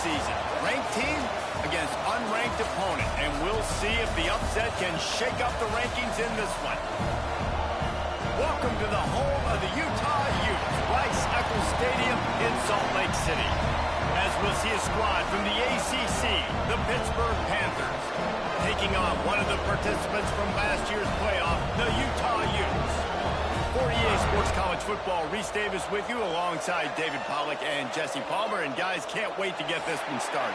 season. Ranked team against unranked opponent, and we'll see if the upset can shake up the rankings in this one. Welcome to the home of the Utah Utes, Rice-Eccles Stadium in Salt Lake City. As we'll see a squad from the ACC, the Pittsburgh Panthers, taking on one of the participants from last year's playoff, the Utah Utes. For EA Sports College Football, Reese Davis with you alongside David Pollack and Jesse Palmer. And guys, can't wait to get this one started.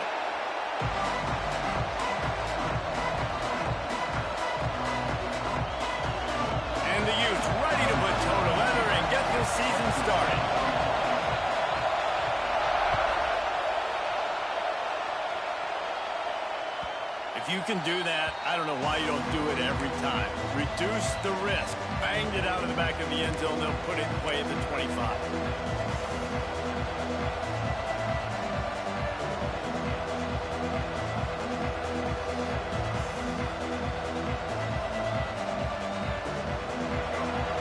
And the Utes ready to put toe to leather and get this season started. If you can do that, I don't know why you don't do it every time. Reduce the risk. Banged it out of the back of the end zone. They'll put it in play at the 25.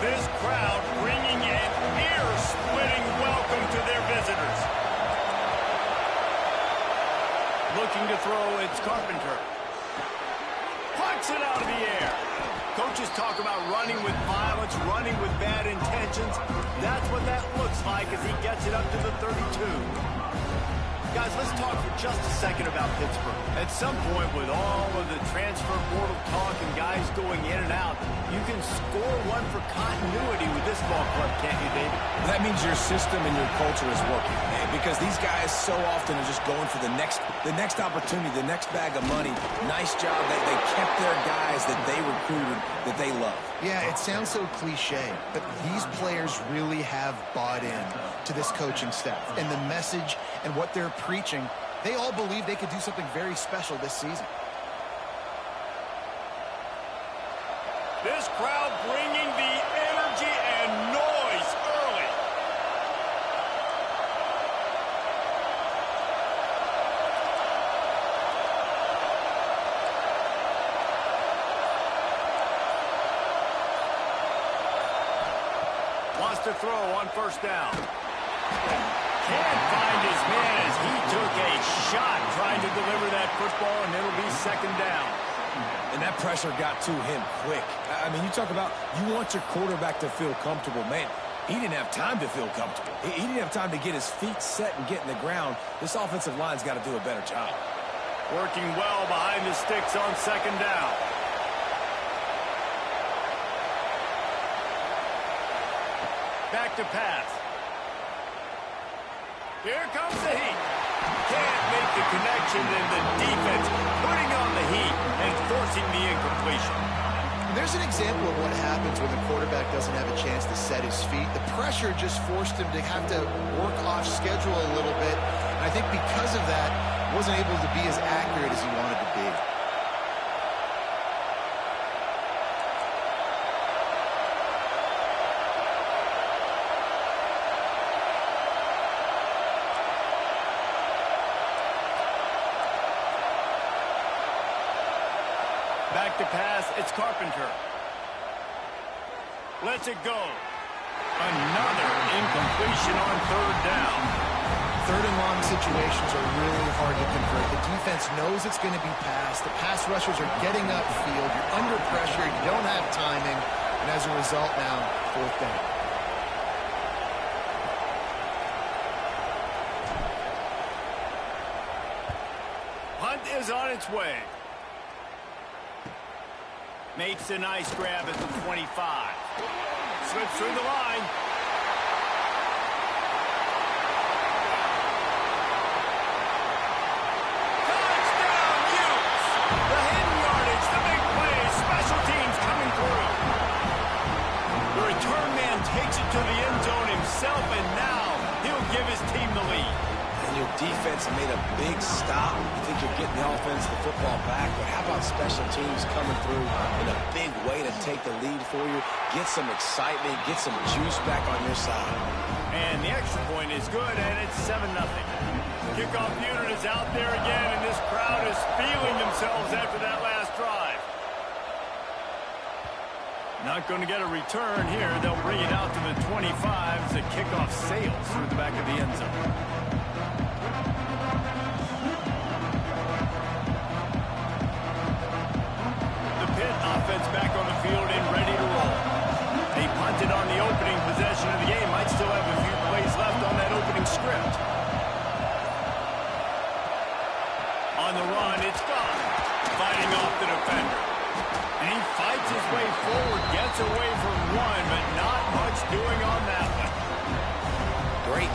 This crowd bringing an ear-splitting welcome to their visitors. Looking to throw, it's Carpenter. Pucks it out of the air. Coaches talk about running with violence, running with bad intentions. That's what that looks like as he gets it up to the 32. Guys, let's talk for just a second about Pittsburgh. At some point, with all of the transfer portal talk and guys going in and out, you can score one for continuity with this ball club, can't you, David? That means your system and your culture is working, man, because these guys so often are just going for the next opportunity, the next bag of money. Nice job. They kept their guys that they recruited, that they love. Yeah, it sounds so cliche, but these players really have bought in to this coaching staff and the message and what they're preaching. They all believe they could do something very special this season. This crowd bringing the energy and noise early. Wants to throw on first down. Can't find his man as he took a shot trying to deliver that football, and it'll be second down. And that pressure got to him quick. I mean, you talk about you want your quarterback to feel comfortable. Man, he didn't have time to feel comfortable. He didn't have time to get his feet set and get in the ground. This offensive line's got to do a better job. Working well behind the sticks on second down. Back to pass. Here comes the heat. Can't make the connection, and the defense putting on the heat and forcing the incompletion. There's an example of what happens when the quarterback doesn't have a chance to set his feet. The pressure just forced him to have to work off schedule a little bit. And I think because of that, wasn't able to be as accurate as he wanted to be. Back to pass, it's Carpenter. Lets it go. Another incompletion on third down. Third and long situations are really hard to convert. The defense knows it's going to be passed. The pass rushers are getting upfield. You're under pressure. You don't have timing. And as a result now, fourth down. Hunt is on its way. Makes a nice grab at the 25. Slips through the line. Touchdown, Utes! The hidden yardage, the big plays, special teams coming through. The return man takes it to the end zone himself, and now he'll give his team the lead. And your defense made a big stop. You think you're getting the offense, the football back, but how about special teams coming through in a big way to take the lead for you, get some excitement, get some juice back on your side. And the extra point is good, and it's 7-0. Kickoff unit is out there again, and this crowd is feeling themselves after that last drive. Not going to get a return here. They'll bring it out to the 25 as the kickoff sails through the back of the end zone.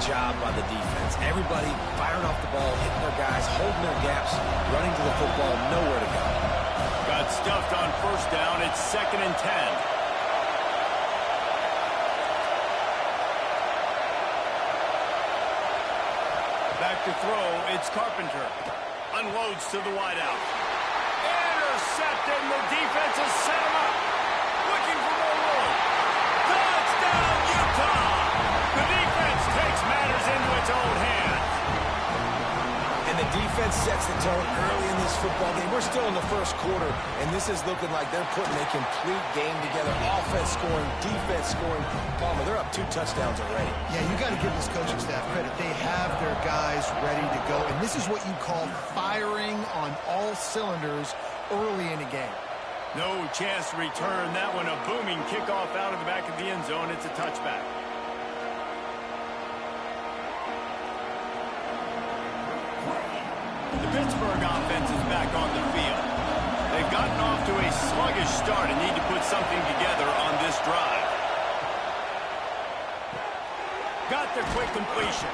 job by the defense. Everybody firing off the ball, hitting their guys, holding their gaps, running to the football, nowhere to go. Got stuffed on first down. It's 2nd and 10. Back to throw, it's Carpenter. Unloads to the wideout. Intercepted, and the defense has set him up. Looking for more room. Touchdown, Utah! The defense takes matters into its own hands. And the defense sets the tone early in this football game. We're still in the first quarter, and this is looking like they're putting a complete game together. Offense scoring, defense scoring. Palmer, they're up 2 touchdowns already. Yeah, you got to give this coaching staff credit. They have their guys ready to go, and this is what you call firing on all cylinders early in a game. No chance to return that one. A booming kickoff out of the back of the end zone. It's a touchback. The Pittsburgh offense is back on the field. They've gotten off to a sluggish start and need to put something together on this drive. Got the quick completion.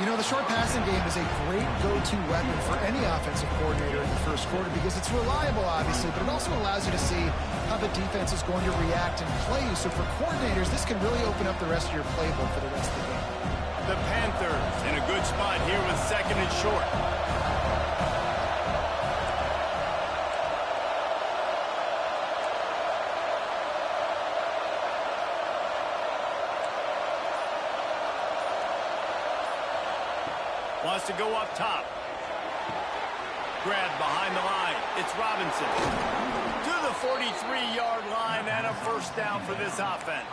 You know, the short passing game is a great go-to weapon for any offensive coordinator in the first quarter because it's reliable, obviously, but it also allows you to see how the defense is going to react and play you. So for coordinators, this can really open up the rest of your playbook for the rest of the game. The Panthers in a good spot here with 2nd and short. Wants to go up top. Grabbed behind the line. It's Robinson. To the 43-yard line and a first down for this offense.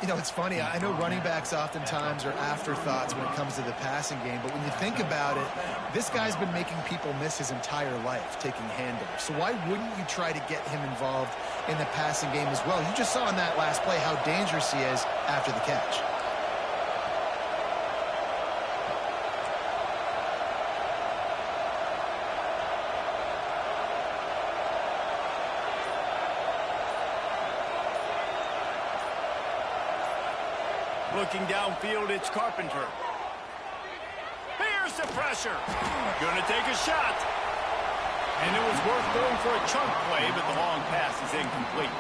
You know, it's funny. I know running backs oftentimes are afterthoughts when it comes to the passing game, but when you think about it, this guy's been making people miss his entire life taking handoffs. So why wouldn't you try to get him involved in the passing game as well? You just saw in that last play how dangerous he is after the catch. Looking downfield, it's Carpenter. Here's the pressure. Gonna take a shot. And it was worth going for a chunk play, but the long pass is incomplete.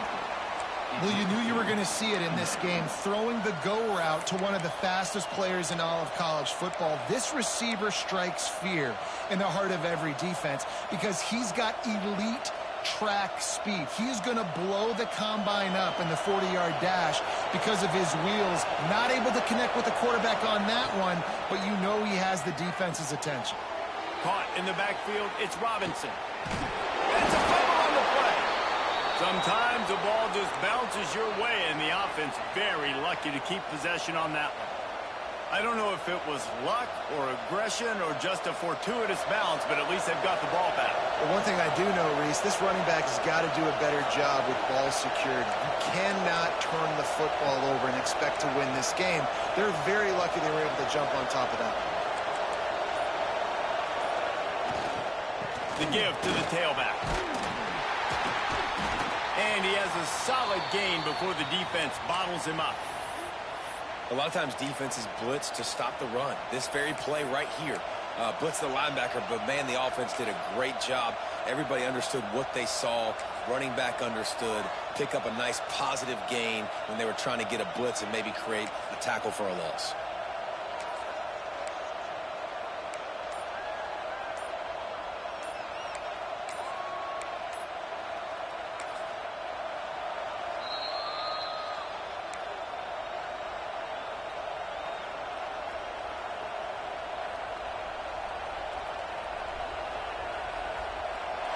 Well, you knew you were going to see it in this game, throwing the go route to one of the fastest players in all of college football. This receiver strikes fear in the heart of every defense because he's got elite track speed. He's going to blow the combine up in the 40-yard dash because of his wheels. Not able to connect with the quarterback on that one, but you know he has the defense's attention. Caught in the backfield, it's Robinson. It's a fumble on the play. Sometimes the ball just bounces your way, and the offense very lucky to keep possession on that one. I don't know if it was luck or aggression or just a fortuitous bounce, but at least they've got the ball back. Well, one thing I do know, Reese, this running back has got to do a better job with ball security. You cannot turn the football over and expect to win this game. They're very lucky they were able to jump on top of that. The give to the tailback. And he has a solid gain before the defense bottles him up. A lot of times defenses blitz to stop the run. This very play right here, blitz the linebacker, but man, the offense did a great job. Everybody understood what they saw. Running back understood. Pick up a nice positive gain when they were trying to get a blitz and maybe create a tackle for a loss.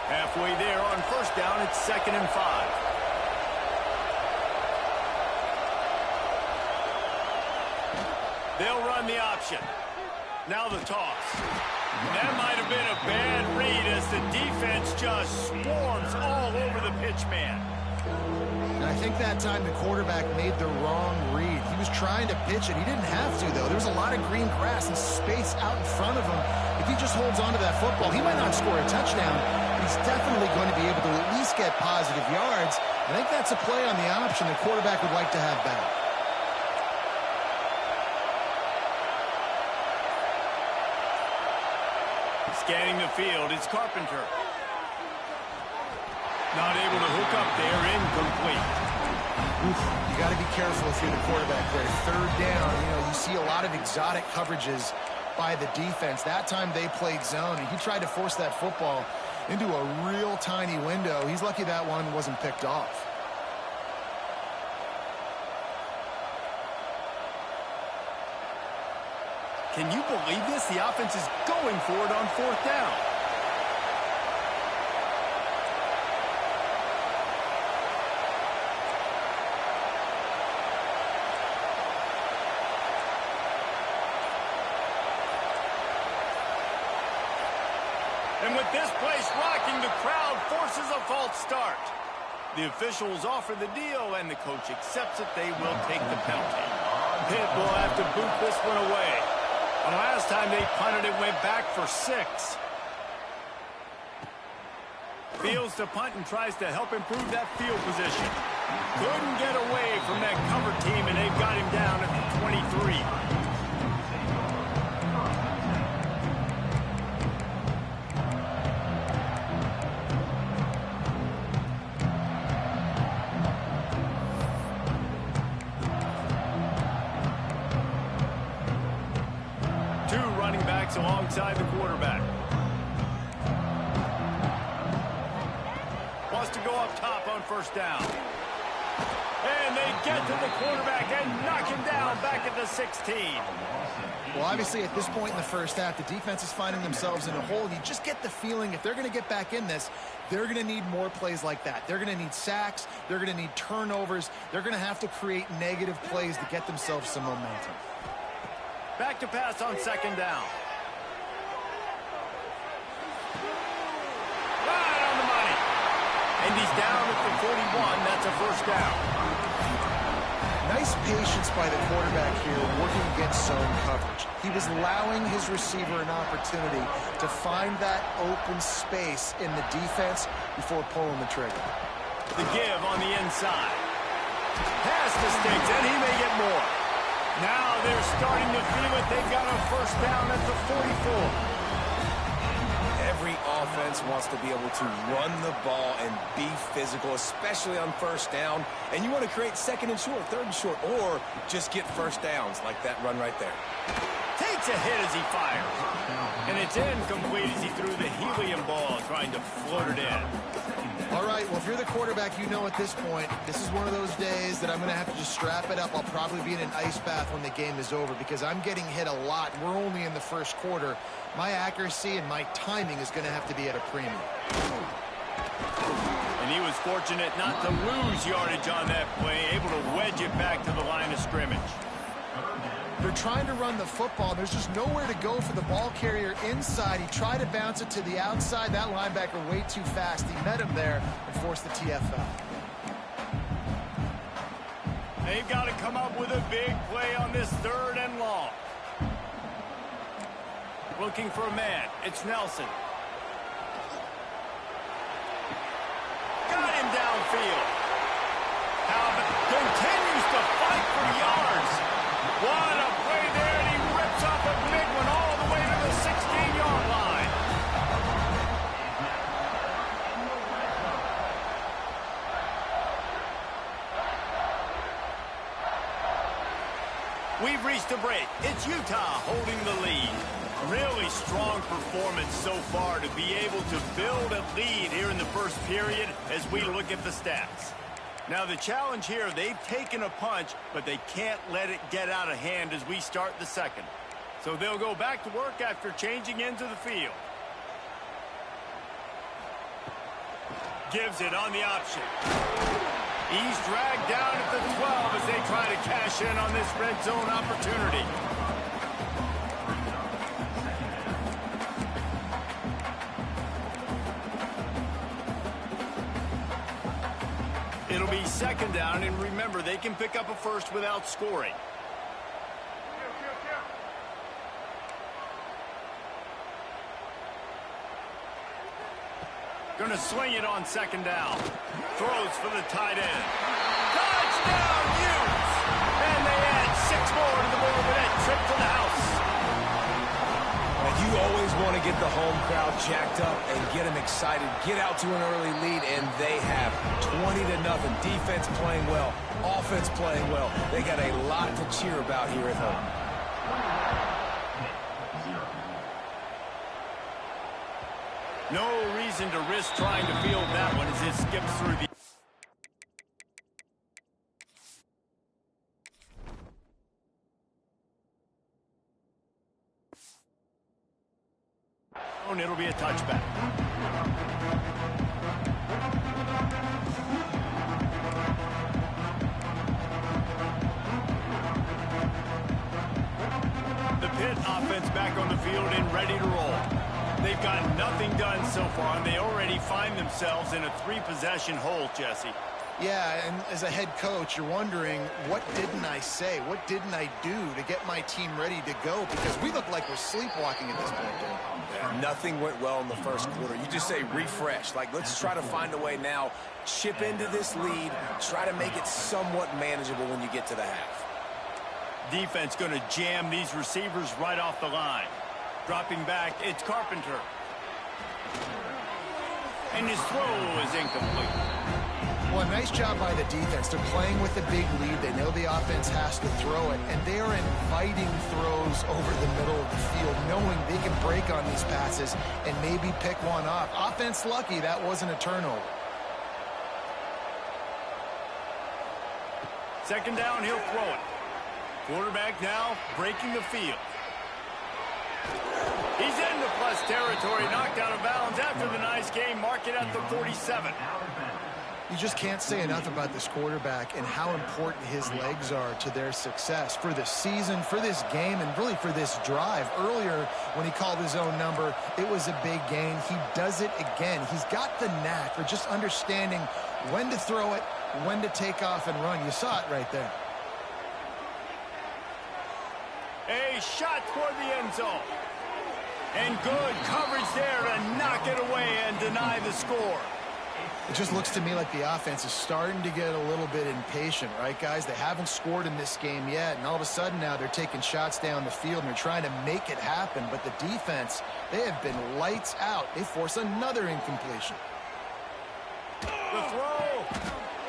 Halfway there on first down, it's 2nd and 5. They'll run the option. Now the toss. That might have been a bad read as the defense just swarms all over the pitch man. And I think that time the quarterback made the wrong read. He was trying to pitch it. He didn't have to, though. There was a lot of green grass and space out in front of him. If he just holds on to that football, he might not score a touchdown, but he's definitely going to be able to at least get positive yards. I think that's a play on the option the quarterback would like to have back. Scanning the field, it's Carpenter. Not able to hook up there, incomplete. Oof, you got to be careful if you're the quarterback there. Third down, you see a lot of exotic coverages by the defense. That time they played zone, and he tried to force that football into a real tiny window. He's lucky that one wasn't picked off. Can you believe this? The offense is going for it on fourth down. And with this place rocking, the crowd forces a false start. The officials offer the deal, and the coach accepts it. They will take the penalty. Pitt will have to boot this one away. And last time they punted, it went back for 6. Fields to punt and tries to help improve that field position. Couldn't get away from that cover team, and they've got him down at the 23. Alongside the quarterback. Wants to go up top on first down. And they get to the quarterback and knock him down back at the 16. Well, obviously, at this point in the first half, the defense is finding themselves in a hole. You just get the feeling if they're going to get back in this, they're going to need more plays like that. They're going to need sacks. They're going to need turnovers. They're going to have to create negative plays to get themselves some momentum. Back to pass on second down. And he's down at the 41. That's a first down. Nice patience by the quarterback here working against zone coverage. He was allowing his receiver an opportunity to find that open space in the defense before pulling the trigger. The give on the inside. Pass to Sticks, and he may get more. Now they're starting to feel it. They've got a first down at the 44. Every offense wants to be able to run the ball and be physical, especially on first down. And you want to create second and short, third and short, or just get first downs like that run right there. Takes a hit as he fires. And it's incomplete as he threw the helium ball, trying to float it in. All right, well, if you're the quarterback, you know at this point, this is one of those days that I'm going to have to just strap it up. I'll probably be in an ice bath when the game is over because I'm getting hit a lot. We're only in the first quarter. My accuracy and my timing is going to have to be at a premium. And he was fortunate not to lose yardage on that play, able to wedge it back to the line of scrimmage. They're trying to run the football. There's just nowhere to go for the ball carrier inside. He tried to bounce it to the outside. That linebacker way too fast. He met him there and forced the TFL. They've got to come up with a big play on this third and long. Looking for a man. It's Nelson. Got him downfield. Continues to fight for yards. What a play there, and he rips off a big one all the way to the 16-yard line. We've reached a break. It's Utah holding the lead. Really strong performance so far to be able to build a lead here in the first period as we look at the stats. Now the challenge here, they've taken a punch, but they can't let it get out of hand as we start the second. So they'll go back to work after changing into the field. Gives it on the option. He's dragged down at the 12 as they try to cash in on this red zone opportunity. It'll be second down, and remember, they can pick up a first without scoring. Gonna swing it on second down. Throws for the tight end. Touchdown, Utes! And they add 6 more to the board with that trip to the house. And you always want to get the home crowd jacked up and get them excited. Get out to an early lead, and they have 20-0. Defense playing well, offense playing well. They got a lot to cheer about here at home. No reason to risk trying to field that one as it skips through the... And it'll be a touchback. The Pitt offense back on the field and ready to roll. They've got nothing done so far, and they already find themselves in a 3-possession hole, Jesse. Yeah, and as a head coach, you're wondering, what didn't I say? What didn't I do to get my team ready to go? Because we look like we're sleepwalking at this point, dude. Yeah, nothing went well in the first quarter. You just say refresh. Like, let's try to find a way now, chip into this lead, try to make it somewhat manageable when you get to the half. Defense going to jam these receivers right off the line. Dropping back, it's Carpenter. And his throw is incomplete. Well, nice job by the defense. They're playing with a big lead. They know the offense has to throw it, and they are inviting throws over the middle of the field, knowing they can break on these passes and maybe pick one off. Offense lucky that wasn't a turnover. Second down, he'll throw it. Quarterback now breaking the field. He's into plus territory, knocked out of bounds after the nice game. Mark it at the 47. You just can't say enough about this quarterback and how important his legs are to their success for the season, for this game, and really for this drive. Earlier, when he called his own number, it was a big gain. He does it again. He's got the knack for just understanding when to throw it, when to take off and run. You saw it right there. A shot toward the end zone. And good coverage there to knock it away and deny the score. It just looks to me like the offense is starting to get a little bit impatient, right, guys? They haven't scored in this game yet, and all of a sudden now they're taking shots down the field and they're trying to make it happen. But the defense, they have been lights out. They force another incompletion. The throw.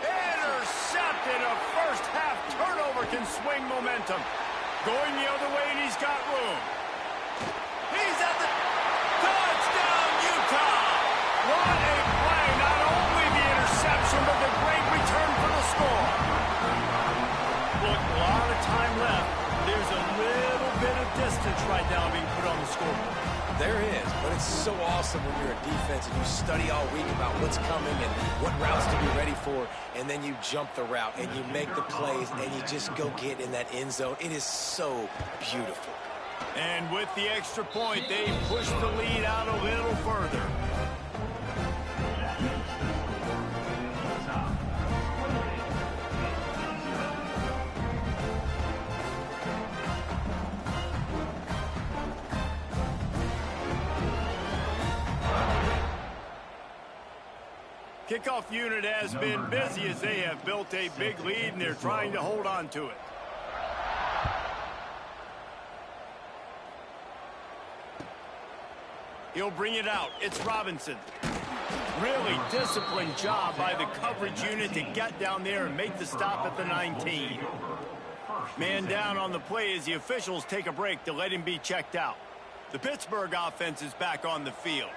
Intercepted. A first-half turnover can swing momentum. Going the other way, and he's got room. He's at the touchdown, Utah. What a play. Not only the interception, but the great return for the score. Look, a lot of time left. There's a little bit of distance right now being put on the scoreboard. There is, but it's so awesome when you're a defense and you study all week about what's coming and what routes to be ready for, and then you jump the route and you make the plays and you just go get in that end zone. It is so beautiful. And with the extra point, they push the lead out a little further. Kickoff unit has been busy as they have built a big lead and they're trying to hold on to it. He'll bring it out. It's Robinson. Really disciplined job by the coverage unit to get down there and make the stop at the 19. Man down on the play as the officials take a break to let him be checked out. The Pittsburgh offense is back on the field.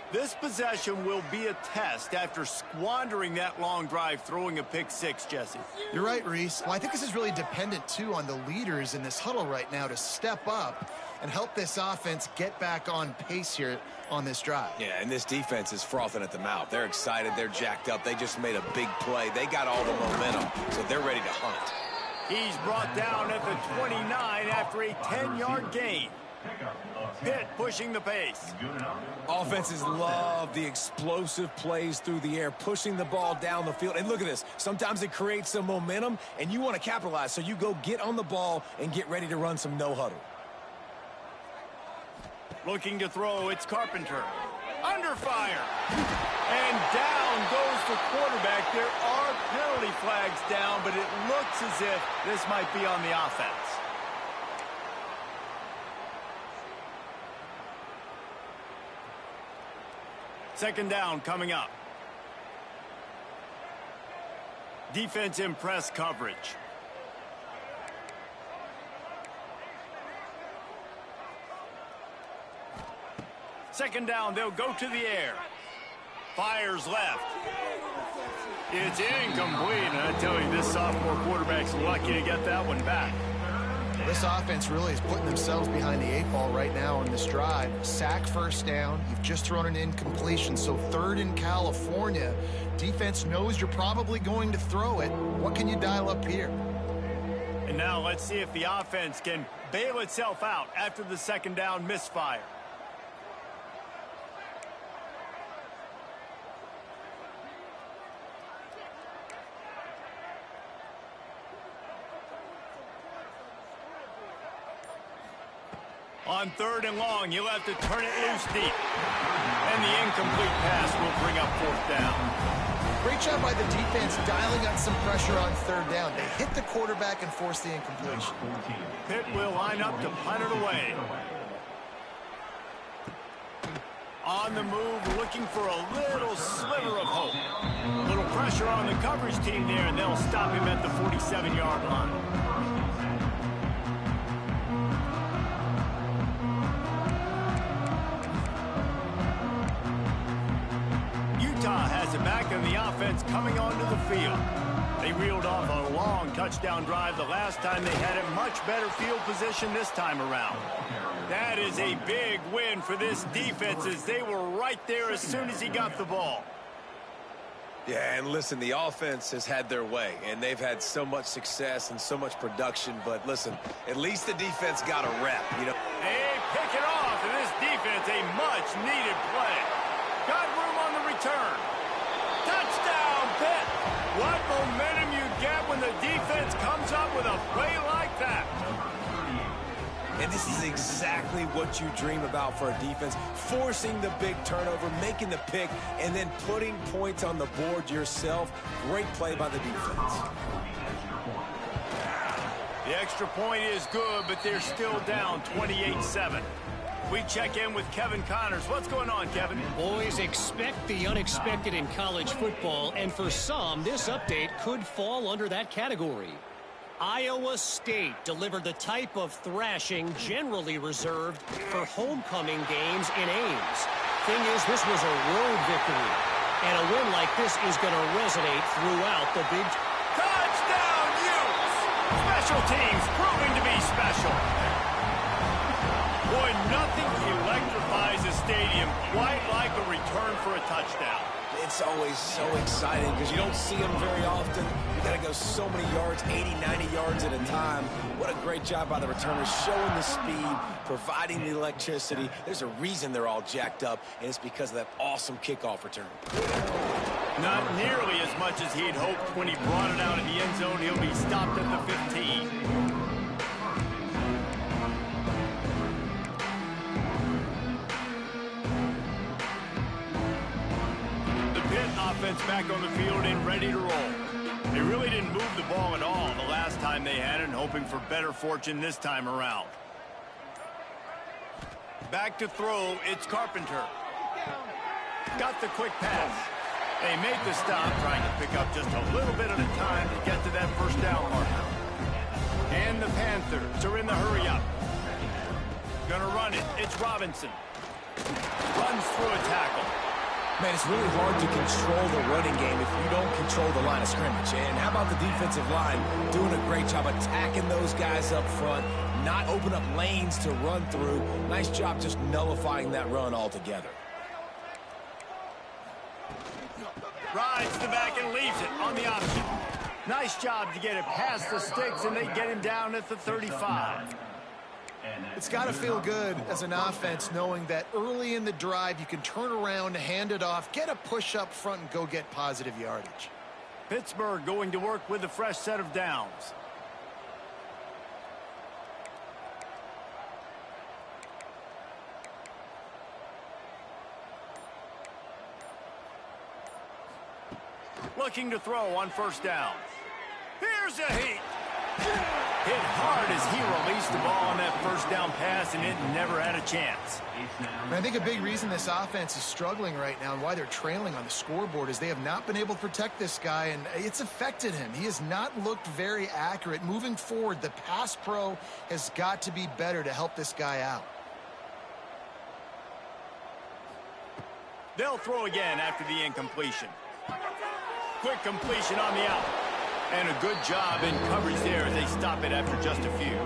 This possession will be a test after squandering that long drive, throwing a pick six, Jesse. You're right, Reese. Well, I think this is really dependent, too, on the leaders in this huddle right now to step up and help this offense get back on pace here on this drive. Yeah, and this defense is frothing at the mouth. They're excited. They're jacked up. They just made a big play. They got all the momentum, so they're ready to hunt. He's brought down at the 29 after a 10-yard gain. Pitt pushing the pace. Offenses love the explosive plays through the air, pushing the ball down the field. And look at this. Sometimes it creates some momentum, and you want to capitalize. So you go get on the ball and get ready to run some no-huddle. Looking to throw, it's Carpenter. Under fire. And down goes the quarterback. There are penalty flags down, but it looks as if this might be on the offense. Second down coming up. Defense in press coverage. Second down, they'll go to the air. Fires left. It's incomplete, and I tell you, this sophomore quarterback's lucky to get that one back. This offense really is putting themselves behind the 8 ball right now on this drive. Sack, first down. You've just thrown an incompletion, so third in California. Defense knows you're probably going to throw it. What can you dial up here? And now let's see if the offense can bail itself out after the second down misfire. On third and long, you'll have to turn it loose deep. And the incomplete pass will bring up fourth down. Great job by the defense dialing up some pressure on third down. They hit the quarterback and forced the incompletion. Pitt will line up to punt it away. On the move, looking for a little sliver of hope. A little pressure on the coverage team there, and they'll stop him at the 47-yard line. Has it back in the offense coming onto the field. They reeled off a long touchdown drive the last time. They had a much better field position this time around. That is a big win for this defense, as they were right there as soon as he got the ball. Yeah, and listen, the offense has had their way, and they've had so much success and so much production. But listen, at least the defense got a rep, you know. They pick it off, and this defense, a much-needed play. Got room on the return. Touchdown, Pitt! What momentum you get when the defense comes up with a play like that. And this is exactly what you dream about for a defense. Forcing the big turnover, making the pick, and then putting points on the board yourself. Great play by the defense. The extra point is good, but they're still down 28-7. We check in with Kevin Connors. What's going on, Kevin? Boys, expect the unexpected in college football, and for some, this update could fall under that category. Iowa State delivered the type of thrashing generally reserved for homecoming games in Ames. Thing is, this was a road victory, and a win like this is going to resonate throughout the Big Ten. Touchdown, Utes! Special teams proving to be special. Boy, nothing electrifies a stadium quite like a return for a touchdown. It's always so exciting because you don't see them very often. You got to go so many yards, 80, 90 yards at a time. What a great job by the returners, showing the speed, providing the electricity. There's a reason they're all jacked up, and it's because of that awesome kickoff return. Not nearly as much as he'd hoped when he brought it out in the end zone. He'll be stopped at the 15. Offense back on the field and ready to roll. They really didn't move the ball at all the last time they had it, hoping for better fortune this time around. Back to throw, it's Carpenter. Got the quick pass. They made the stop, trying to pick up just a little bit at a time to get to that first down mark. And the Panthers are in the hurry up. Gonna run it. It's Robinson. Runs through a tackle. Man, it's really hard to control the running game if you don't control the line of scrimmage. And how about the defensive line doing a great job attacking those guys up front, not open up lanes to run through. Nice job just nullifying that run altogether. Rides the back and leaves it on the option. Nice job to get it past the sticks, and they get him down at the 35. It's got to feel good as an offense knowing that early in the drive you can turn around, hand it off, get a push up front, and go get positive yardage. Pittsburgh going to work with a fresh set of downs. Looking to throw on first down. Here's a heat. hit hard as he released the ball on that first down pass, and it never had a chance. And I think a big reason this offense is struggling right now and why they're trailing on the scoreboard is they have not been able to protect this guy, and it's affected him. He has not looked very accurate. Moving forward, the pass pro has got to be better to help this guy out. They'll throw again after the incompletion. Quick completion on the out. And a good job in coverage there as they stop it after just a few.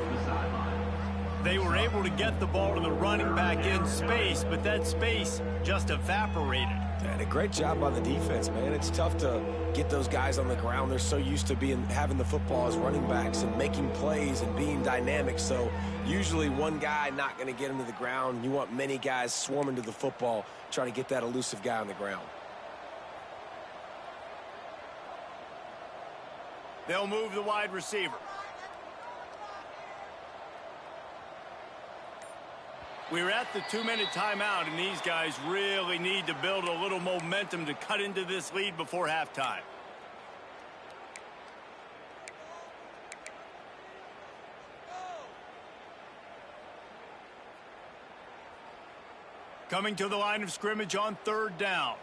They were able to get the ball to the running back in space, but that space just evaporated. And a great job by the defense, man. It's tough to get those guys on the ground. They're so used to having the football as running backs and making plays and being dynamic. So usually one guy not going to get him to the ground. You want many guys swarming to the football, trying to get that elusive guy on the ground. They'll move the wide receiver. We're at the 2-minute timeout, and these guys really need to build a little momentum to cut into this lead before halftime. Coming to the line of scrimmage on 3rd down.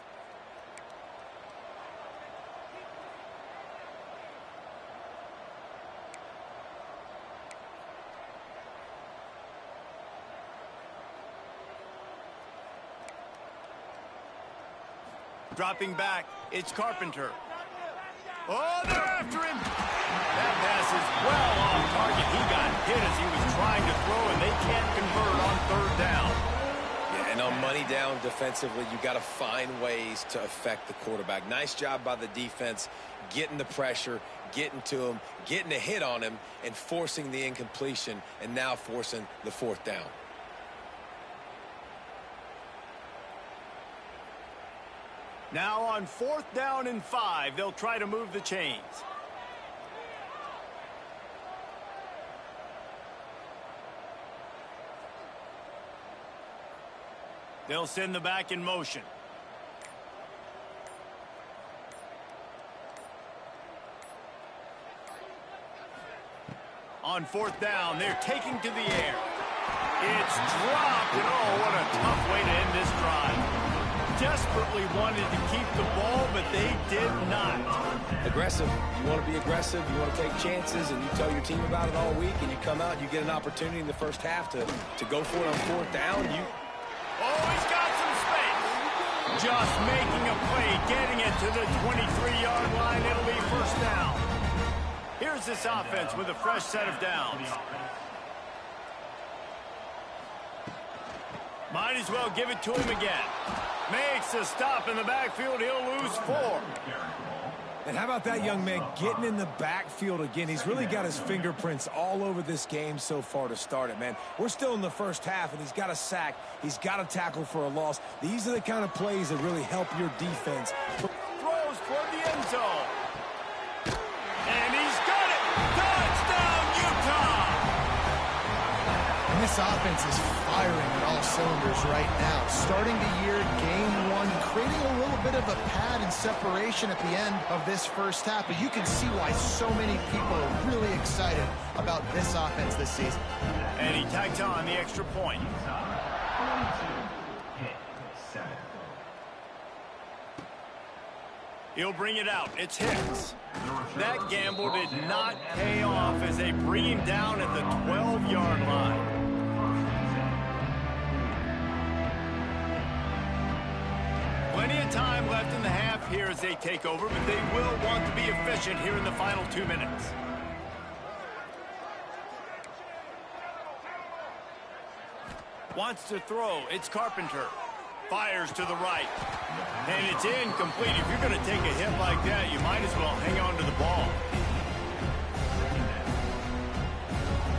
Dropping back, it's Carpenter. Oh, they're after him. That pass is well off target. He got hit as he was trying to throw, and they can't convert on 3rd down. Yeah, and on money down defensively, you got to find ways to affect the quarterback. Nice job by the defense, getting the pressure, getting to him, getting a hit on him, and forcing the incompletion, and now forcing the 4th down. Now on 4th down and 5, they'll try to move the chains. They'll send the back in motion. On 4th down, they're taking to the air. It's dropped, and oh, what a tough way to end this drive. Desperately wanted to keep the ball, but they did not. Aggressive. You want to be aggressive. You want to take chances, and you tell your team about it all week, and you come out and you get an opportunity in the first half to go for it on 4th down. Oh, he's got some space. Just making a play, getting it to the 23-yard line. It'll be 1st down. Here's this offense with a fresh set of downs. Might as well give it to him again. Makes a stop in the backfield. He'll lose 4. And how about that young man getting in the backfield again? He's really got his fingerprints all over this game so far to start it, man. We're still in the first half, and he's got a sack. He's got a tackle for a loss. These are the kind of plays that really help your defense. Throws toward the end zone. And he's got it. Touchdown, Utah! And this offense is firing on all cylinders right now. Starting the year, game 1, creating a little bit of a pad and separation at the end of this first half. But you can see why so many people are really excited about this offense this season. And he tags on the extra point. He'll bring it out. It's Hicks. That gamble did not pay off as they bring him down at the 12-yard line. Plenty of time left in the half here as they take over, but they will want to be efficient here in the final 2 minutes. Wants to throw. It's Carpenter. Fires to the right. And it's incomplete. If you're going to take a hit like that, you might as well hang on to the ball.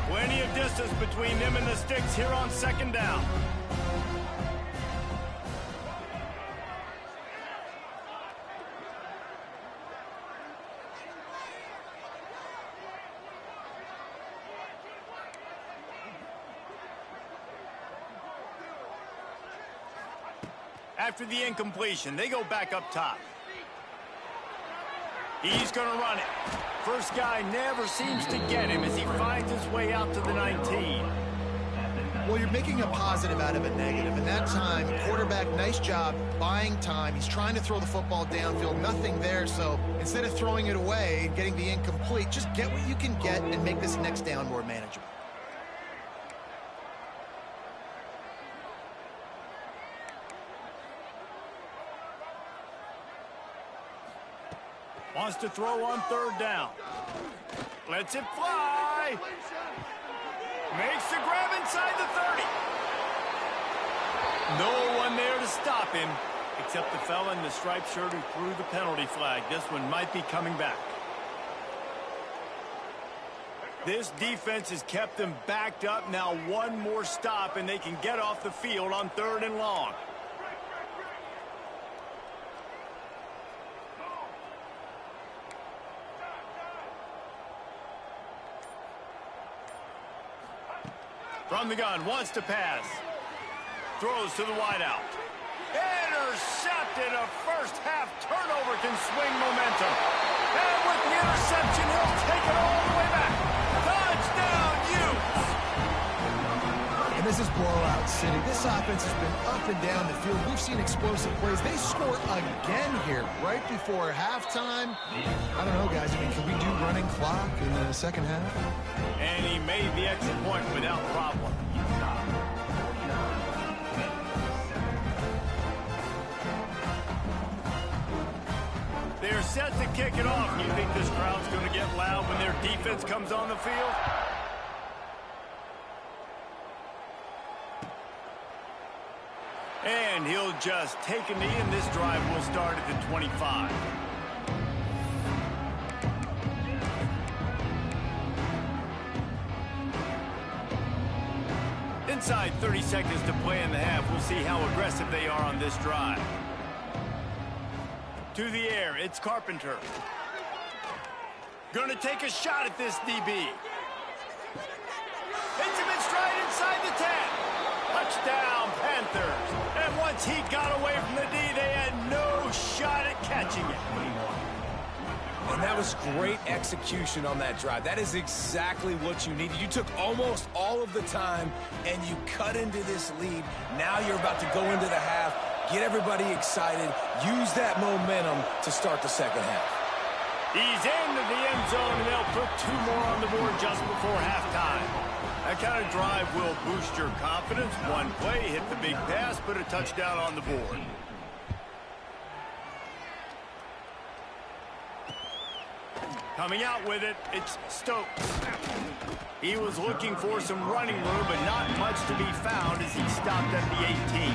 Plenty of distance between them and the sticks here on 2nd down. After the incompletion, they go back up top. He's going to run it. First guy never seems to get him as he finds his way out to the 19. Well, you're making a positive out of a negative. And that time, quarterback, nice job buying time. He's trying to throw the football downfield. Nothing there. So instead of throwing it away and getting the incomplete, just get what you can get and make this next down more manageable. Wants to throw on third down. Lets it fly. Makes the grab inside the 30. No one there to stop him, except the fella in the striped shirt who threw the penalty flag. This one might be coming back. This defense has them them backed up. Now one more stop, and they can get off the field on 3rd and long. From the gun, wants to pass. Throws to the wideout. Intercepted. A first-half turnover can swing momentum. And with the interception, he'll take it all the way back. Touchdown, Utes! And this is blowout city. This offense has been up and down the field. We've seen explosive plays. They score again here right before halftime. I don't know, guys. I mean, can we do running clock in the second half? And he made the extra point without problem. They're set to kick it off. You think this crowd's going to get loud when their defense comes on the field? And he'll just take a knee, and this drive will start at the 25. Inside 30 seconds to play in the half. We'll see how aggressive they are on this drive. To the air, it's Carpenter. Gonna take a shot at this DB. Hits him in stride inside the 10. Touchdown, Panthers. And once he got away from the D, they had no shot at catching it. And that was great execution on that drive. That is exactly what you needed. You took almost all of the time, and you cut into this lead. Now you're about to go into the half, get everybody excited, use that momentum to start the second half. He's into the end zone, and they'll put 2 more on the board just before halftime. That kind of drive will boost your confidence. One play, hit the big pass, put a touchdown on the board. Coming out with it, it's Stokes. He was looking for some running room, but not much to be found as he stopped at the 18.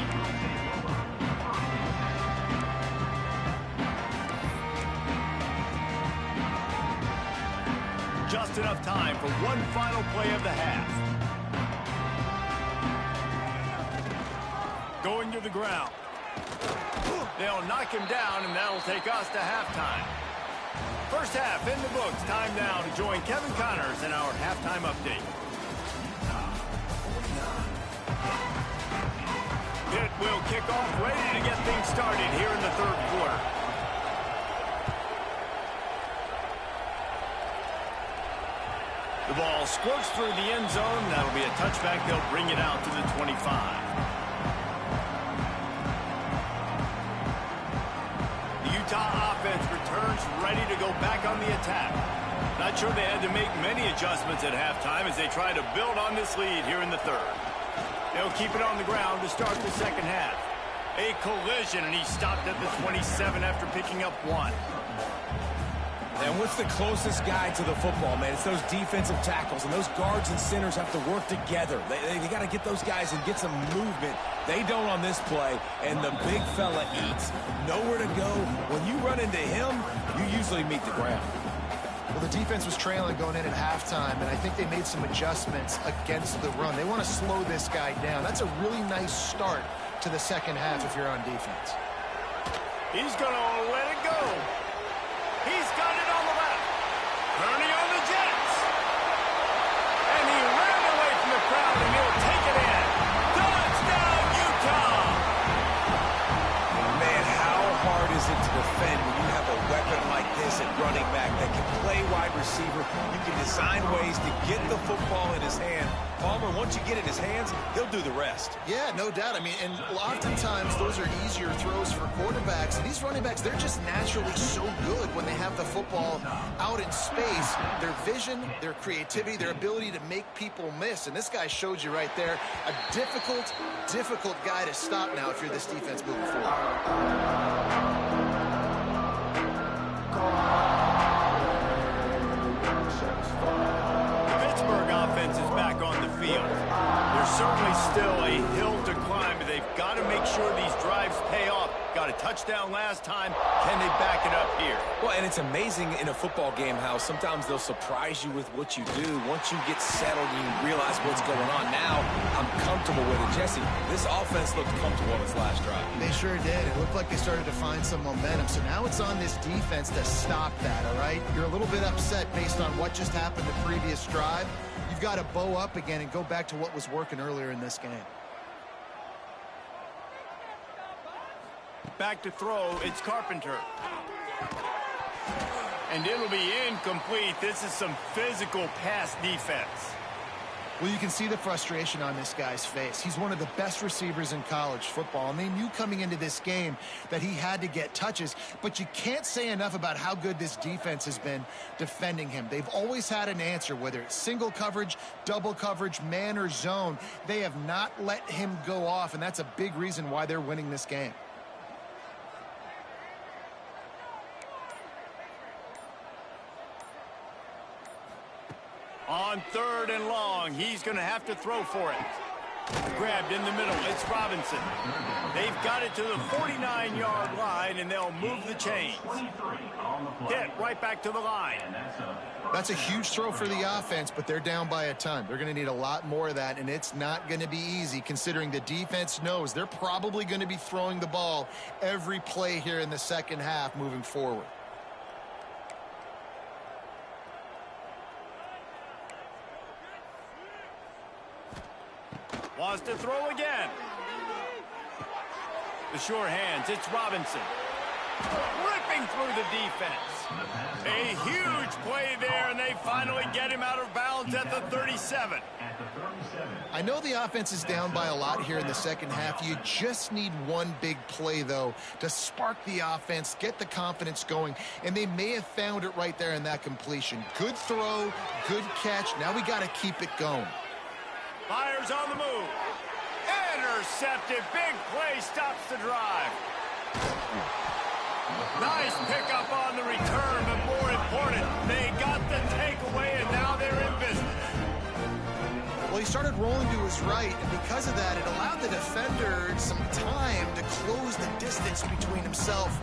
Just enough time for one final play of the half. Going to the ground. They'll knock him down, and that'll take us to halftime. First half in the books. Time now to join Kevin Connors in our halftime update. Pitt will kick off, ready to get things started here in the 3rd quarter. The ball squirts through the end zone. That'll be a touchback. They'll bring it out to the 25. Utah offense returns ready to go back on the attack. Not sure they had to make many adjustments at halftime as they try to build on this lead here in the 3rd. They'll keep it on the ground to start the second half. A collision, and he stopped at the 27 after picking up 1. And what's the closest guy to the football, man? It's those defensive tackles, and those guards and centers have to work together. They got to get those guys and get some movement. They don't on this play, and the big fella eats. Nowhere to go. When you run into him, you usually meet the ground. Well, the defense was trailing going in at halftime, and I think they made some adjustments against the run. They want to slow this guy down. That's a really nice start to the second half if you're on defense. He's going to let it go. He's got it on the left. Turning on the Jets. And he ran away from the crowd, and he'll take it in. Touchdown, Utah! Man, how hard is it to defend when you have a weapon like this at running football in his hand. Palmer, once you get it in his hands, he'll do the rest. Yeah, no doubt. I mean, and oftentimes those are easier throws for quarterbacks. And these running backs, they're just naturally so good when they have the football out in space. Their vision, their creativity, their ability to make people miss. And this guy showed you right there a difficult guy to stop now if you're this defense moving forward. Offense is back on the field. There's certainly still a hill to climb, but they've got to make sure these drives pay off. Got a touchdown last time. Can they back it up here? Well, and it's amazing in a football game how sometimes they'll surprise you with what you do. Once you get settled and you realize what's going on, now I'm comfortable with it. Jesse, this offense looked comfortable on its last drive. They sure did. It looked like they started to find some momentum. So now it's on this defense to stop that, all right? You're a little bit upset based on what just happened the previous drive. You've got to bow up again and go back to what was working earlier in this game. Back to throw, it's Carpenter. And it'll be incomplete. This is some physical pass defense. Well, you can see the frustration on this guy's face. He's one of the best receivers in college football, and they knew coming into this game that he had to get touches, but you can't say enough about how good this defense has been defending him. They've always had an answer, whether it's single coverage, double coverage, man or zone. They have not let him go off, and that's a big reason why they're winning this game. On 3rd and long, he's going to have to throw for it. Grabbed in the middle, it's Robinson. They've got it to the 49-yard line, and they'll move the chains. Pitt right back to the line. That's a huge throw for the offense, but they're down by a ton. They're going to need a lot more of that, and it's not going to be easy considering the defense knows they're probably going to be throwing the ball every play here in the second half moving forward. Wants to throw again. The sure hands, it's Robinson. Ripping through the defense. A huge play there, and they finally get him out of bounds at the 37. I know the offense is down by a lot here in the second half. You just need one big play, though, to spark the offense, get the confidence going, and they may have found it right there in that completion. Good throw, good catch. Now we got to keep it going. Fires on the move. Intercepted. Big play stops the drive. Nice pickup on the return, but more important, they got the takeaway, and now they're in business. Well, he started rolling to his right, and because of that, it allowed the defender some time to close the distance between himself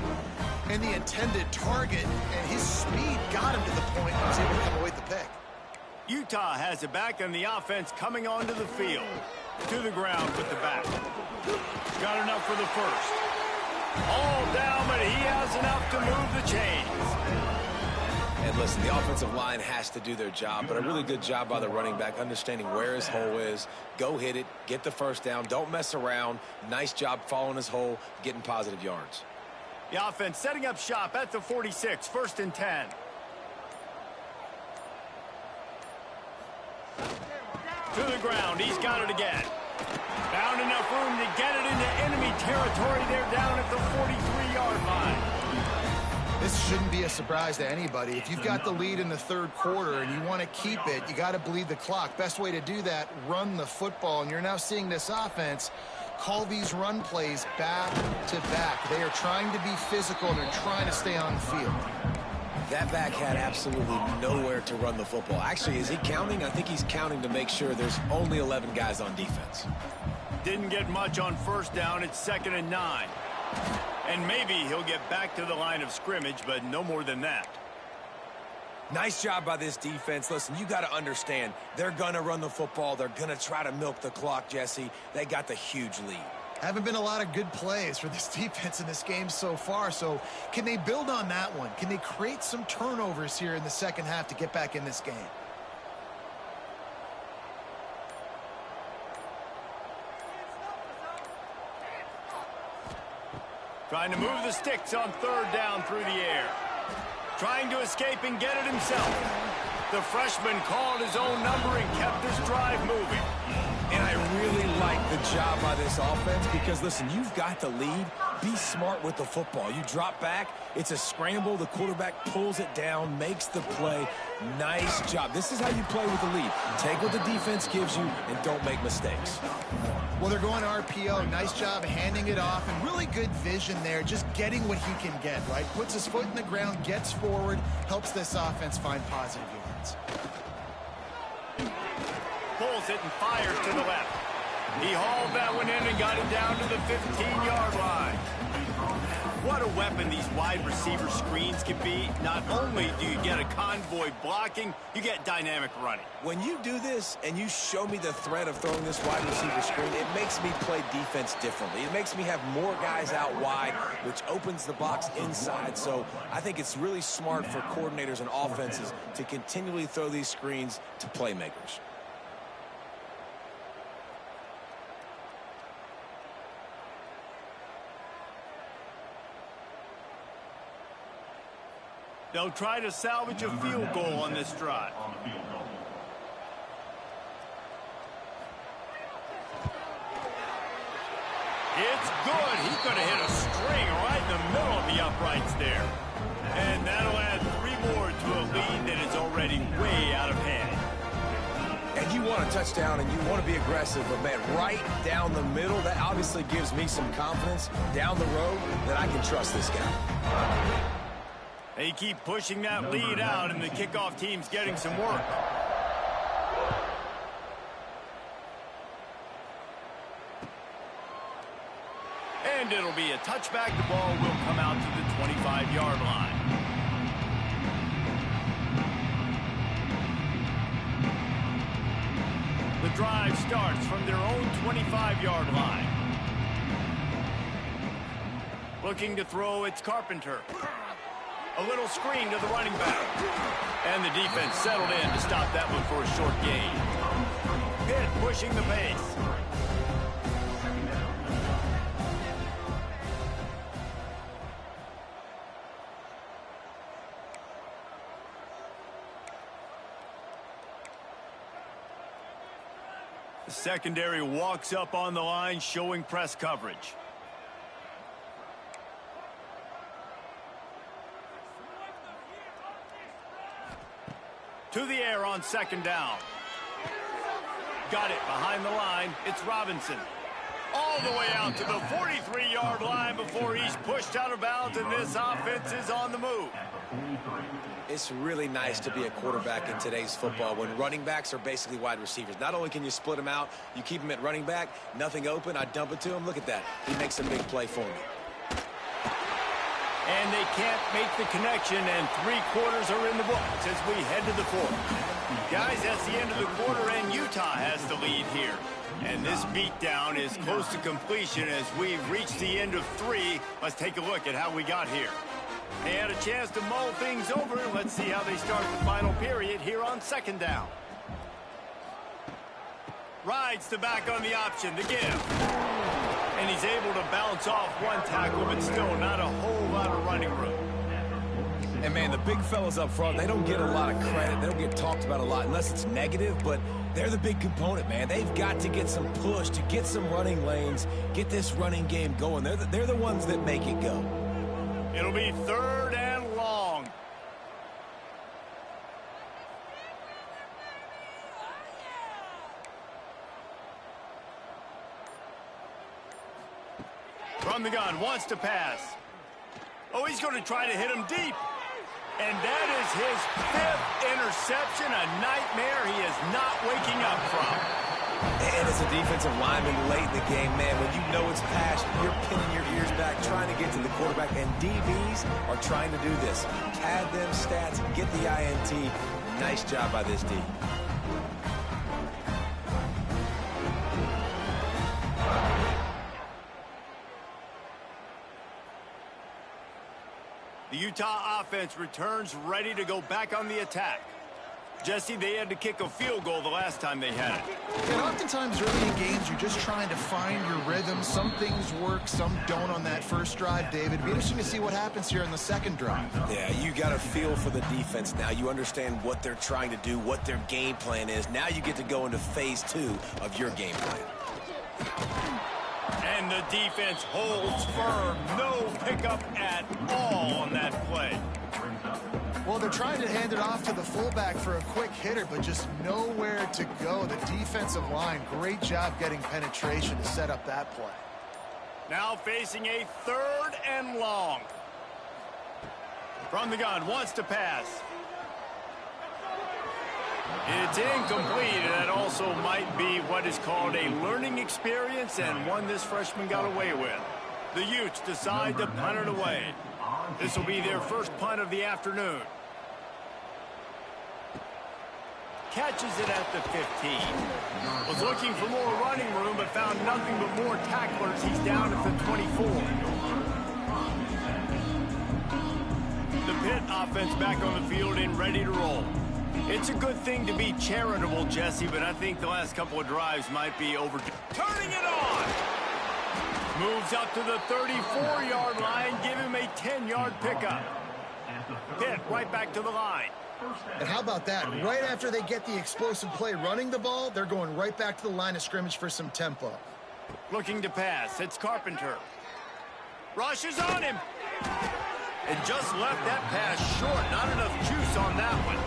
and the intended target, and his speed got him to the point where he was able to come away with the pick. Utah has it back, and the offense coming onto the field. To the ground with the back. Got enough for the first. All down, but he has enough to move the chains. And listen, the offensive line has to do their job, but a really good job by the running back, understanding where his hole is. Go hit it, get the first down, don't mess around. Nice job following his hole, getting positive yards. The offense setting up shop at the 46, 1st and 10. To the ground, he's got it again. Found enough room to get it into enemy territory. They're down at the 43-yard line. This shouldn't be a surprise to anybody. If you've got the lead in the third quarter and you want to keep it, you got to bleed the clock. Best way to do that, run the football. And you're now seeing this offense call these run plays back to back. They are trying to be physical, and they're trying to stay on the field. That back had absolutely nowhere to run the football. Actually, is he counting? I think he's counting to make sure there's only 11 guys on defense. Didn't get much on first down. It's 2nd and 9. And maybe he'll get back to the line of scrimmage, but no more than that. Nice job by this defense. Listen, you got to understand, they're going to run the football. They're going to try to milk the clock, Jesse. They got the huge lead. Haven't been a lot of good plays for this defense in this game so far, so can they build on that one? Can they create some turnovers here in the second half to get back in this game? Trying to move the sticks on 3rd down through the air. Trying to escape and get it himself. The freshman called his own number and kept this drive moving. And I really like the job by this offense because, listen, you've got the lead. Be smart with the football. You drop back, it's a scramble. The quarterback pulls it down, makes the play. Nice job. This is how you play with the lead. Take what the defense gives you and don't make mistakes. Well, they're going RPO. Nice job handing it off, and really good vision there, just getting what he can get, right? Puts his foot in the ground, gets forward, helps this offense find positive yards. Pulls it and fires to the left. He hauled that one in and got it down to the 15-yard line. What a weapon these wide receiver screens can be. Not only do you get a convoy blocking, you get dynamic running. When you do this and you show me the threat of throwing this wide receiver screen, it makes me play defense differently. It makes me have more guys out wide, which opens the box inside. So I think it's really smart for coordinators and offenses to continually throw these screens to playmakers. They'll try to salvage a field goal on this drive. It's good. He could have hit a string right in the middle of the uprights there. And that'll add 3 more to a lead that is already way out of hand. And you want a touchdown and you want to be aggressive, but man, right down the middle, that obviously gives me some confidence down the road that I can trust this guy. They keep pushing that lead out, and the kickoff team's getting some work. And it'll be a touchback. The ball will come out to the 25-yard line. The drive starts from their own 25-yard line. Looking to throw, it's Carpenter. A little screen to the running back. And the defense settled in to stop that one for a short gain. Pitt pushing the pace. The secondary walks up on the line, showing press coverage. To the air on second down. Got it behind the line. It's Robinson. All the way out to the 43-yard line before he's pushed out of bounds, and this offense is on the move. It's really nice to be a quarterback in today's football when running backs are basically wide receivers. Not only can you split them out, you keep them at running back, nothing open, I dump it to him. Look at that. He makes a big play for me. And they can't make the connection, and 3 quarters are in the books as we head to the 4th. Guys, that's the end of the quarter, and Utah has the lead here. And this beatdown is close to completion as we've reached the end of 3. Let's take a look at how we got here. They had a chance to mull things over. Let's see how they start the final period here on second down. Rides the back on the option to give. And he's able to bounce off one tackle, but still not a whole lot of running room. And, man, the big fellas up front, they don't get a lot of credit. They don't get talked about a lot unless it's negative, but they're the big component, man. They've got to get some push to get some running lanes, get this running game going. They're the ones that make it go. It'll be 3rd and long. From the gun, wants to pass. Oh, he's going to try to hit him deep. And that is his 5th interception, a nightmare he is not waking up from. And as a defensive lineman late in the game, man, when you know it's past, you're pinning your ears back, trying to get to the quarterback, and DBs are trying to do this. Pad them stats, get the INT. Nice job by this D. The Utah offense returns ready to go back on the attack. Jesse, they had to kick a field goal the last time they had it. And oftentimes early in games, you're just trying to find your rhythm. Some things work, some don't on that first drive, David. It'll be interesting to see what happens here in the second drive. Yeah, you got a feel for the defense now. You understand what they're trying to do, what their game plan is. Now you get to go into phase 2 of your game plan. And the defense holds firm. No pickup at all on that play. Well, they're trying to hand it off to the fullback for a quick hitter, but just nowhere to go. The defensive line, great job getting penetration to set up that play. Now facing a 3rd and long. From the gun, wants to pass. It's incomplete, and that also might be what is called a learning experience, and one this freshman got away with. The Utes decide to punt it away. This will be their first punt of the afternoon. Catches it at the 15. Was looking for more running room, but found nothing but more tacklers. He's down at the 24. The Pitt offense back on the field and ready to roll. It's a good thing to be charitable, Jesse, but I think the last couple of drives might be over. Turning it on! Moves up to the 34-yard line, give him a 10-yard pickup. Pitt right back to the line. And how about that? Right after they get the explosive play running the ball, they're going right back to the line of scrimmage for some tempo. Looking to pass. It's Carpenter. Rushes on him. And just left that pass short. Not enough juice on that one.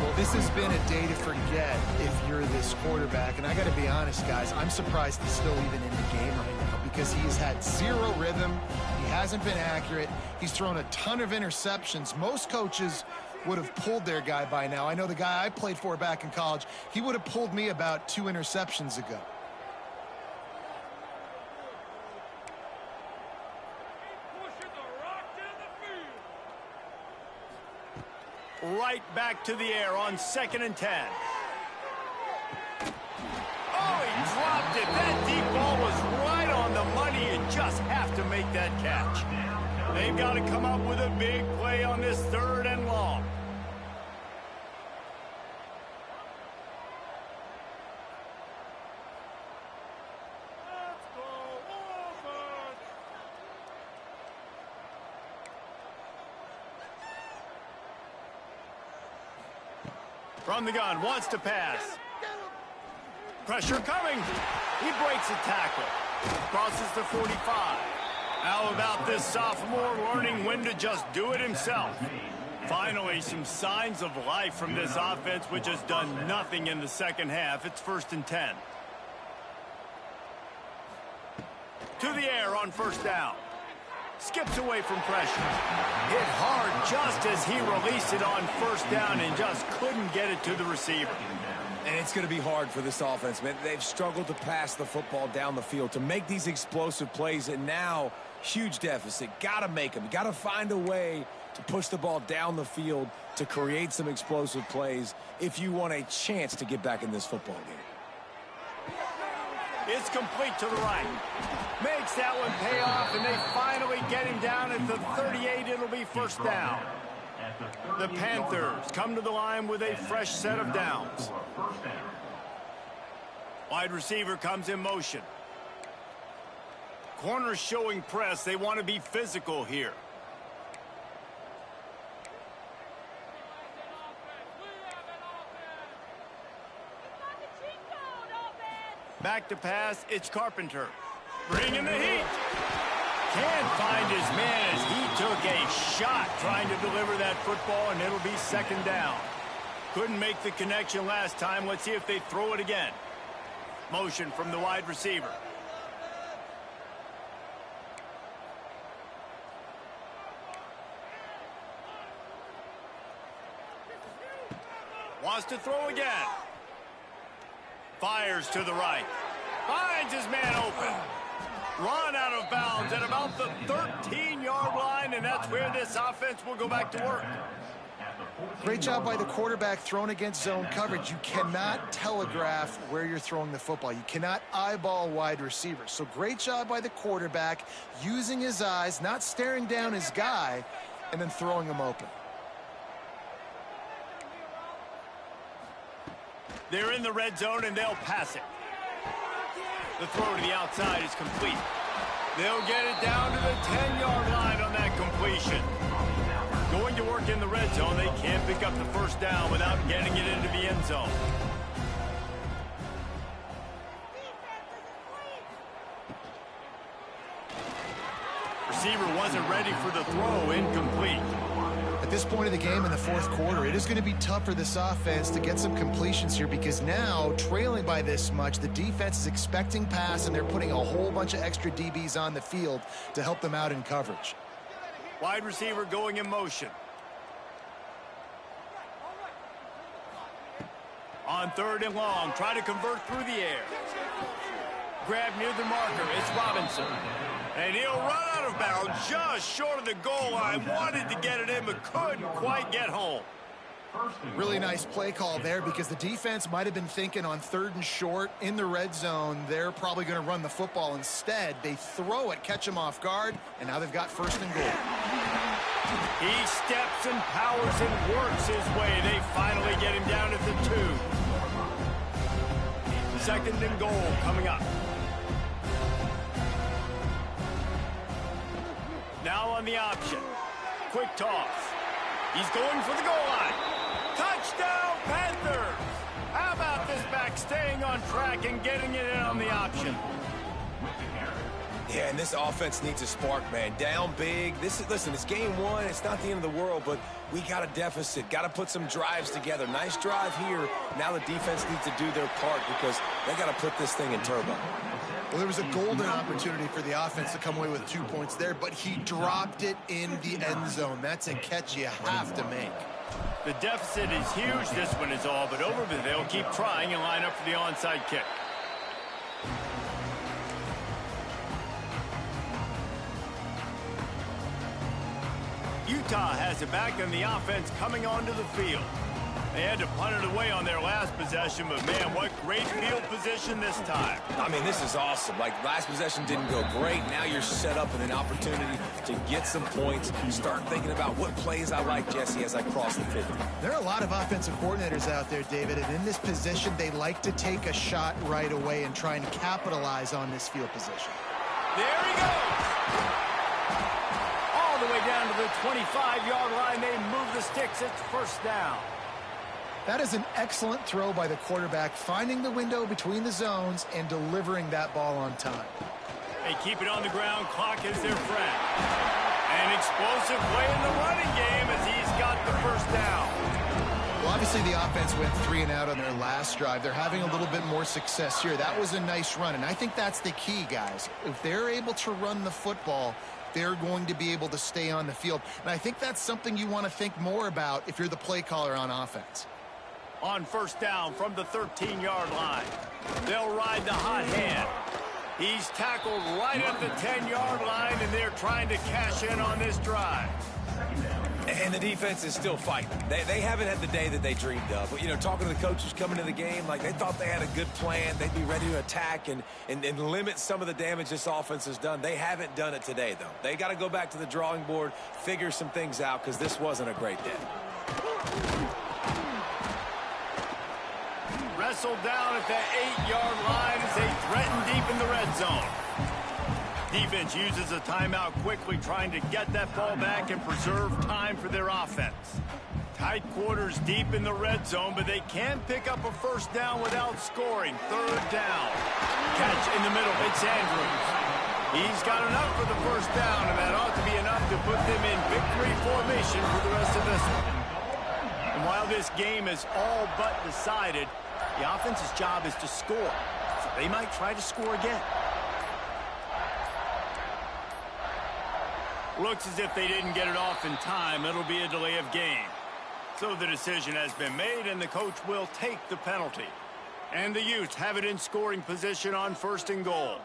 Well, this has been a day to forget if you're this quarterback. And I got to be honest, guys, I'm surprised he's still even in the game right now because he's had zero rhythm. He hasn't been accurate. He's thrown a ton of interceptions. Most coaches would have pulled their guy by now. I know the guy I played for back in college, he would have pulled me about 2 interceptions ago. Right back to the air on 2nd and 10. Oh, he dropped it. That deep ball was right on the money. You just have to make that catch. They've got to come up with a big play on this 3rd and long. From the gun, wants to pass. Pressure coming. He breaks a tackle. Crosses the 45. How about this sophomore learning when to just do it himself? Finally, some signs of life from this offense, which has done nothing in the second half. It's 1st and 10. To the air on 1st down. Skips away from pressure. Hit hard just as he released it on 1st down and just couldn't get it to the receiver. And it's going to be hard for this offense, man. They've struggled to pass the football down the field, to make these explosive plays, and now huge deficit. Got to make them. Got to find a way to push the ball down the field to create some explosive plays if you want a chance to get back in this football game. It's complete to the right. Makes that one pay off, and they finally get him down at the 38. It'll be 1st down. The Panthers come to the line with a fresh set of downs. Wide receiver comes in motion. Corners showing press. They want to be physical here. Back to pass, it's Carpenter. Bringing the heat. Can't find his man as he took a shot trying to deliver that football, and it'll be 2nd down. Couldn't make the connection last time. Let's see if they throw it again. Motion from the wide receiver. Wants to throw again. Fires to the right. Finds his man open. Run out of bounds at about the 13-yard line, and that's where this offense will go back to work. Great job by the quarterback thrown against zone coverage. You cannot telegraph where you're throwing the football. You cannot eyeball wide receivers. So great job by the quarterback using his eyes, not staring down his guy, and then throwing him open. They're in the red zone, and they'll pass it. The throw to the outside is complete. They'll get it down to the 10-yard line on that completion. Going to work in the red zone, they can't pick up the first down without getting it into the end zone. Receiver wasn't ready for the throw, incomplete. At this point of the game in the fourth quarter, it is going to be tough for this offense to get some completions here because now, trailing by this much, the defense is expecting pass, and they're putting a whole bunch of extra DBs on the field to help them out in coverage. Wide receiver going in motion. On 3rd and long, try to convert through the air. Grab near the marker, it's Robinson. And he'll run out of bounds just short of the goal line. Wanted to get it in, but couldn't quite get home. Really nice play call there because the defense might have been thinking on 3rd and short in the red zone, they're probably going to run the football. Instead, they throw it, catch him off guard, and now they've got 1st and goal. He steps and powers and works his way. They finally get him down at the 2. 2nd and goal coming up. Now on the option. Quick toss. He's going for the goal line. Touchdown, Panthers! How about this back staying on track and getting it in on the option? Yeah, and this offense needs a spark, man. Down big. Listen, it's game 1. It's not the end of the world, but we got a deficit. Got to put some drives together. Nice drive here. Now the defense needs to do their part because they got to put this thing in turbo. Well, there was a golden opportunity for the offense to come away with 2 points there, but he dropped it in the end zone. That's a catch you have to make. The deficit is huge. This one is all but over, but they'll keep trying and line up for the onside kick. Utah has it back, and the offense coming onto the field. They had to punt it away on their last possession, but man, what great field position this time. I mean, this is awesome. Like, last possession didn't go great. Now you're set up with an opportunity to get some points. Start thinking about what plays I like, Jesse, as I cross the 50. There are a lot of offensive coordinators out there, David, and in this position, they like to take a shot right away and try and capitalize on this field position. There he goes! All the way down to the 25-yard line. They move the sticks. It's 1st down. That is an excellent throw by the quarterback, finding the window between the zones and delivering that ball on time. They keep it on the ground. Clock is their friend. An explosive play in the running game as he's got the 1st down. Well, obviously the offense went 3 and out on their last drive. They're having a little bit more success here. That was a nice run, and I think that's the key, guys. If they're able to run the football, they're going to be able to stay on the field. And I think that's something you want to think more about if you're the play caller on offense. On 1st down from the 13-yard line. They'll ride the hot hand. He's tackled right at the 10-yard line, and they're trying to cash in on this drive. And the defense is still fighting. They haven't had the day that they dreamed of. But, you know, talking to the coaches coming to the game, like, they thought they had a good plan. They'd be ready to attack and limit some of the damage this offense has done. They haven't done it today, though. They got to go back to the drawing board, figure some things out, because this wasn't a great day. Wrestled down at the 8-yard line as they threaten deep in the red zone. Defense uses a timeout quickly, trying to get that ball back and preserve time for their offense. Tight quarters deep in the red zone, but they can pick up a 1st down without scoring. 3rd down. Catch in the middle. It's Andrews. He's got enough for the 1st down, and that ought to be enough to put them in victory formation for the rest of this one. And while this game is all but decided, the offense's job is to score, so they might try to score again. Looks as if they didn't get it off in time. It'll be a delay of game. So the decision has been made, and the coach will take the penalty. And the Utes have it in scoring position on 1st and goal.